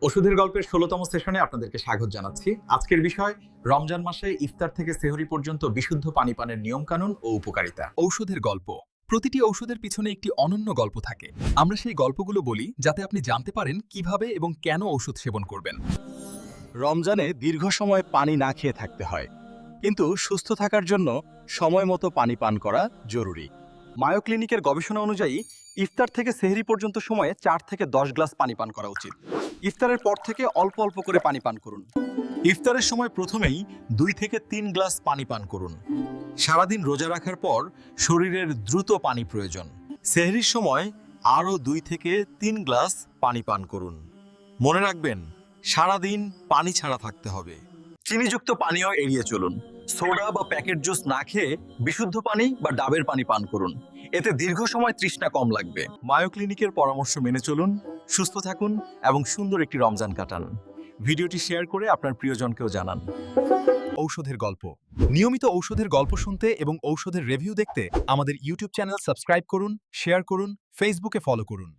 ওষুধের গল্পের ১৬তম সেশনে আপনাদেরকে স্বাগত জানাচ্ছি। আজকের বিষয় রমজান মাসে ইফতার থেকে সেহরি পর্যন্ত বিশুদ্ধ পানি পানের নিয়মকানুন ও উপকারিতা। ঔষধের গল্প। প্রতিটি ঔষধের পিছনে একটি অনন্য গল্প থাকে। আমরা সেই গল্পগুলো বলি যাতে আপনি জানতে পারেন কিভাবে এবং কেন ঔষধ সেবন করবেন। রমজানে দীর্ঘ সময় পানি না খেয়ে থাকতে হয়, কিন্তু সুস্থ থাকার জন্য সময় মতো পানি পান করা জরুরি। মায়ো ক্লিনিকের গবেষণা অনুযায়ী ইফতার থেকে সেহরি পর্যন্ত সময়ে 4 থেকে 10 গ্লাস পানি পান করা উচিত। ইফতারের পর থেকে অল্প অল্প করে পানি পান করুন। ইফতারের সময় প্রথমেই 2 থেকে 3 গ্লাস পানি পান করুন। সারাদিন রোজা রাখার পর শরীরের দ্রুত পানি প্রয়োজন। সেহরির সময় আরও 2 থেকে 3 গ্লাস পানি পান করুন। মনে রাখবেন, সারাদিন পানি ছাড়া থাকতে হবে। চিনিযুক্ত পানীয় এড়িয়ে চলুন। সোডা বা প্যাকেট জুস না খেয়ে বিশুদ্ধ পানি বা ডাবের পানি পান করুন। এতে দীর্ঘ সময় তৃষ্ণা কম লাগবে। মায়ো ক্লিনিকের পরামর্শ মেনে চলুন, সুস্থ থাকুন এবং সুন্দর একটি রমজান কাটান। ভিডিওটি শেয়ার করে আপনার প্রিয়জনকেও জানান। ঔষধের গল্প। নিয়মিত ঔষধের গল্প শুনতে এবং ঔষধের রিভিউ দেখতে আমাদের ইউটিউব চ্যানেল সাবস্ক্রাইব করুন, শেয়ার করুন, ফেসবুকে ফলো করুন।